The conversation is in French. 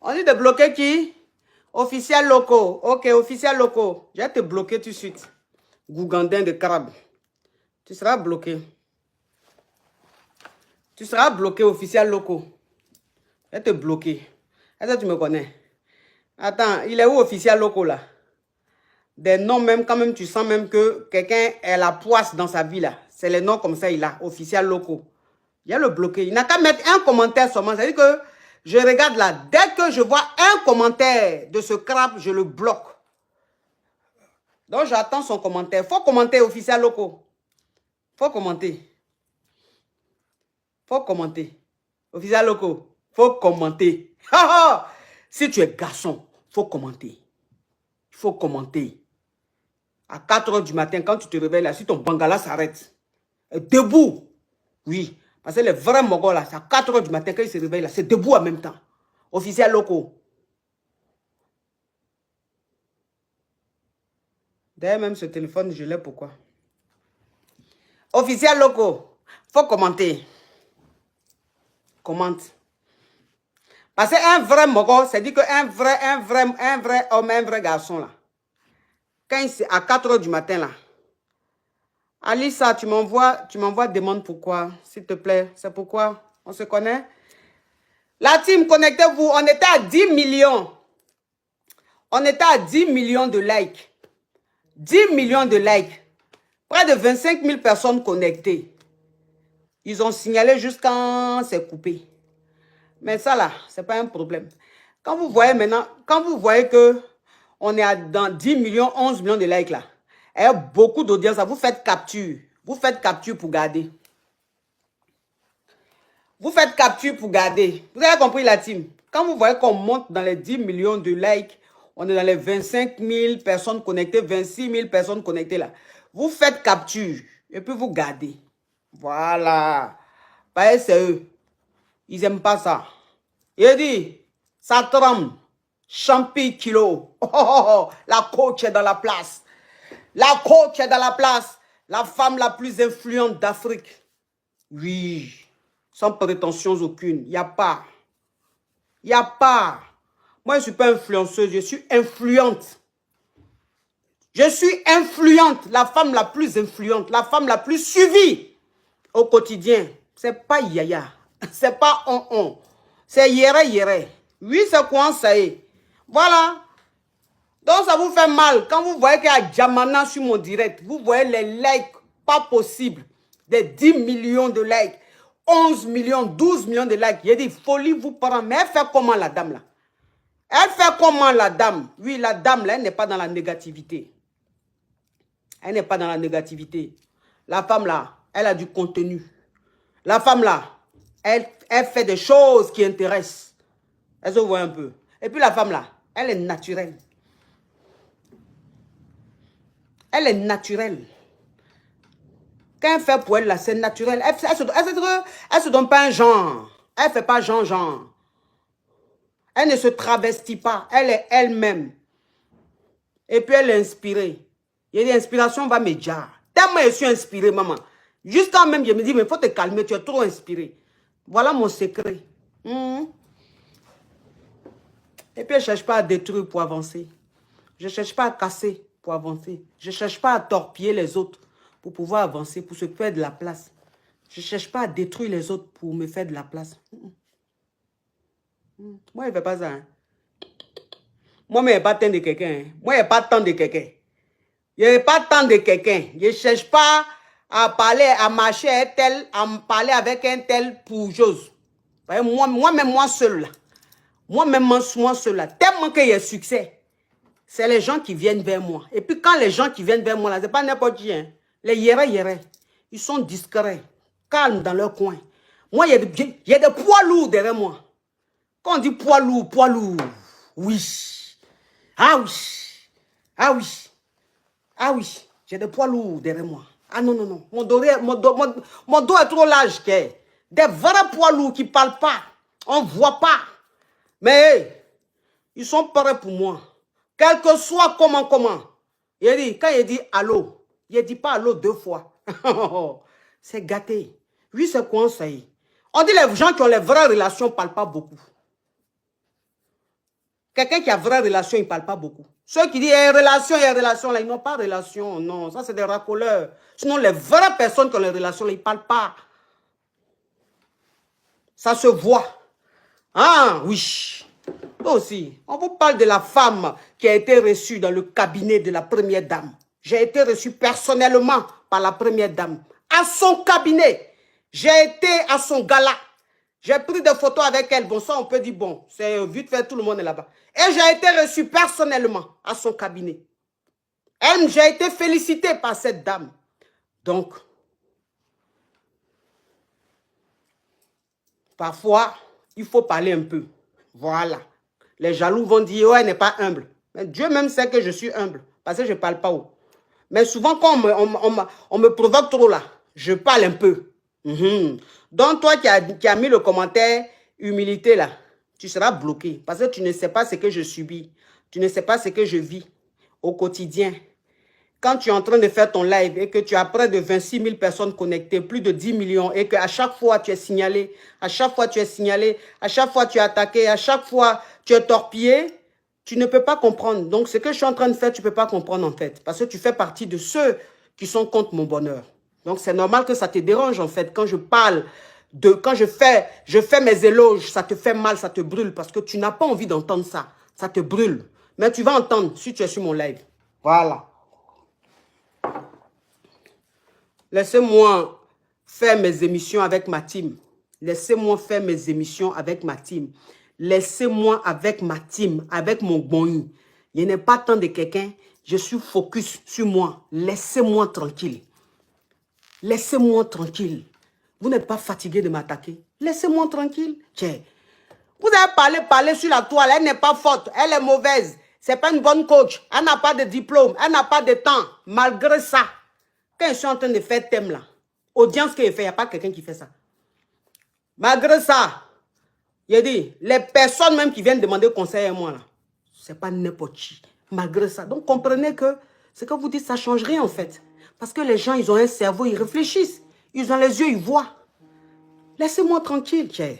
On dit de bloquer qui? Officiels locaux. Ok, officiels locaux. Je vais te bloquer tout de suite. Gougandin de crabe. Tu seras bloqué. Tu seras bloqué, officiels locaux. Je vais te bloquer. Est-ce que tu me connais? Attends, il est où, officiels locaux là? Des noms même, quand même, tu sens même que quelqu'un est la poisse dans sa vie là. C'est les noms comme ça, il a, officiels locaux. Il y a le bloqué. Il n'a qu'à mettre un commentaire seulement. C'est-à-dire que je regarde là. Dès que je vois un commentaire de ce crabe, je le bloque. Donc, j'attends son commentaire. Il faut commenter, officiels locaux. Il faut commenter. Il faut commenter. Officiels locaux. Il faut commenter. Si tu es garçon, il faut commenter. Il faut commenter. À 4 h du matin, quand tu te réveilles là, si ton bangala s'arrête, debout. Oui. Parce que les vrais Mongols là, c'est à 4 h du matin, quand ils se réveillent là, c'est debout en même temps. Officiels locaux. D'ailleurs, même ce téléphone, je l'ai pourquoi. Officiels locaux. Faut commenter. Commente. Parce qu'un vrai Mogol, c'est dit qu'un vrai homme, un vrai garçon là. Quand c'est à 4 h du matin là. Alissa, tu m'envoies demande pourquoi, s'il te plaît. C'est pourquoi on se connaît. La team, connectez-vous. On était à 10 millions. On était à 10 millions de likes. 10 millions de likes. Près de 25 000 personnes connectées. Ils ont signalé jusqu'à c'est coupé. Mais ça là, ce n'est pas un problème. Quand vous voyez maintenant, quand vous voyez que on est dans 10 millions, 11 millions de likes là, et beaucoup d'audience, vous faites capture. Vous faites capture pour garder. Vous faites capture pour garder. Vous avez compris la team? Quand vous voyez qu'on monte dans les 10 millions de likes, on est dans les 25 000 personnes connectées, 26 000 personnes connectées là. Vous faites capture et puis vous gardez. Voilà. C'est eux. Ils n'aiment pas ça. Il dit, ça tremble. Champi kilo. La coach est dans la place. La coach est dans la place. La femme la plus influente d'Afrique. Oui. Sans prétention aucune. Il n'y a pas. Il n'y a pas. Moi, je ne suis pas influenceuse. Je suis influente. Je suis influente. La femme la plus influente. La femme la plus suivie au quotidien. Ce n'est pas Yaya. Ce n'est pas on. C'est Yere. Oui, c'est quoi ça est. Voilà. Donc, ça vous fait mal. Quand vous voyez qu'il y a Djamana sur mon direct, vous voyez les likes, pas possible. Des 10 millions de likes, 11 millions, 12 millions de likes. Il y a des folies, vous parlez. Mais elle fait comment la dame là? Elle fait comment la dame? Oui, la dame là, elle n'est pas dans la négativité. Elle n'est pas dans la négativité. La femme là, elle a du contenu. La femme là, elle fait des choses qui intéressent. Elle se voit un peu. Et puis la femme là, elle est naturelle. Elle est naturelle. Quand elle fait pour elle là, c'est naturel. Elle se donne pas un genre. Elle ne fait pas genre. Elle ne se travestit pas. Elle est elle-même. Et puis elle est inspirée. Il y a des inspirations, va me dire. Tellement je suis inspirée, maman. Jusqu'à même, je me dis, mais il faut te calmer, tu es trop inspirée. Voilà mon secret. Et puis, je ne cherche pas à détruire pour avancer. Je ne cherche pas à casser pour avancer. Je ne cherche pas à torpiller les autres pour pouvoir avancer, pour se faire de la place. Je ne cherche pas à détruire les autres pour me faire de la place. Moi, je ne fais pas ça. Hein. Moi, je n'ai pas tant de quelqu'un. Hein. Moi, je n'ai pas tant de quelqu'un. Je n'ai pas tant de quelqu'un. Je ne cherche pas à parler, à marcher un tel, à me parler avec un tel pour chose. Moi-même, moi seul là. Moi-même, moi seul là. Tellement qu'il y a succès. C'est les gens qui viennent vers moi. Et puis quand les gens qui viennent vers moi, là, ce n'est pas n'importe qui. Hein. Les yéré, ils sont discrets, calmes dans leur coin. Moi, il y a des poids lourds derrière moi. Quand on dit poids lourd, oui. Ah oui. Ah oui. Ah oui. J'ai des poids lourds derrière moi. Ah non. Mon dos est trop large. Des vrais poids lourds qui ne parlent pas. On ne voit pas. Mais ils sont prêts pour moi. Quel que soit comment. Quand il dit allô, il ne dit pas allô 2 fois. C'est gâté. Oui, c'est quoi ça y est. On dit les gens qui ont les vraies relations ne parlent pas beaucoup. Quelqu'un qui a vraie relation, il ne parle pas beaucoup. Ceux qui disent relation, là, ils n'ont pas de relation. Non, ça c'est des racoleurs. Sinon, les vraies personnes qui ont les relations, là, ils ne parlent pas. Ça se voit. Ah, oui. Toi aussi, on vous parle de la femme qui a été reçue dans le cabinet de la première dame. J'ai été reçu personnellement par la première dame. À son cabinet. J'ai été à son gala. J'ai pris des photos avec elle. Bon, ça, on peut dire, bon, c'est vite fait, tout le monde est là-bas. Et j'ai été reçu personnellement à son cabinet. J'ai été félicité par cette dame. Donc, parfois, il faut parler un peu. Voilà. Les jaloux vont dire, ouais, elle n'est pas humble. Mais Dieu même sait que je suis humble, parce que je ne parle pas haut. Mais souvent, quand on me provoque trop là, je parle un peu. Donc, toi qui as mis le commentaire humilité là, tu seras bloqué, parce que tu ne sais pas ce que je subis. Tu ne sais pas ce que je vis au quotidien. Quand tu es en train de faire ton live et que tu as près de 26 000 personnes connectées, plus de 10 millions, et qu'à chaque fois tu es signalé, à chaque fois tu es signalé, à chaque fois tu es attaqué, à chaque fois tu es torpillé, tu ne peux pas comprendre. Donc ce que je suis en train de faire, tu ne peux pas comprendre en fait. Parce que tu fais partie de ceux qui sont contre mon bonheur. Donc c'est normal que ça te dérange en fait. Quand je parle, quand je fais mes éloges, ça te fait mal, ça te brûle. Parce que tu n'as pas envie d'entendre ça. Ça te brûle. Mais tu vas entendre si tu es sur mon live. Voilà. Laissez-moi faire mes émissions avec ma team. Laissez-moi faire mes émissions avec ma team. Laissez-moi avec ma team, avec mon bon. Il n'est pas temps de quelqu'un. Je suis focus sur moi. Laissez-moi tranquille. Laissez-moi tranquille. Vous n'êtes pas fatigué de m'attaquer. Laissez-moi tranquille. Tiens. Vous avez parlé sur la toile. Elle n'est pas forte. Elle est mauvaise. Ce n'est pas une bonne coach. Elle n'a pas de diplôme. Elle n'a pas de temps. Malgré ça. Quand je suis en train de faire thème là, audience que je fais, il n'y a pas quelqu'un qui fait ça. Malgré ça, il a dit, les personnes même qui viennent demander conseil à moi là, ce n'est pas n'importe qui. Malgré ça. Donc comprenez que ce que vous dites, ça ne change rien en fait. Parce que les gens, ils ont un cerveau, ils réfléchissent. Ils ont les yeux, ils voient. Laissez-moi tranquille, tiens.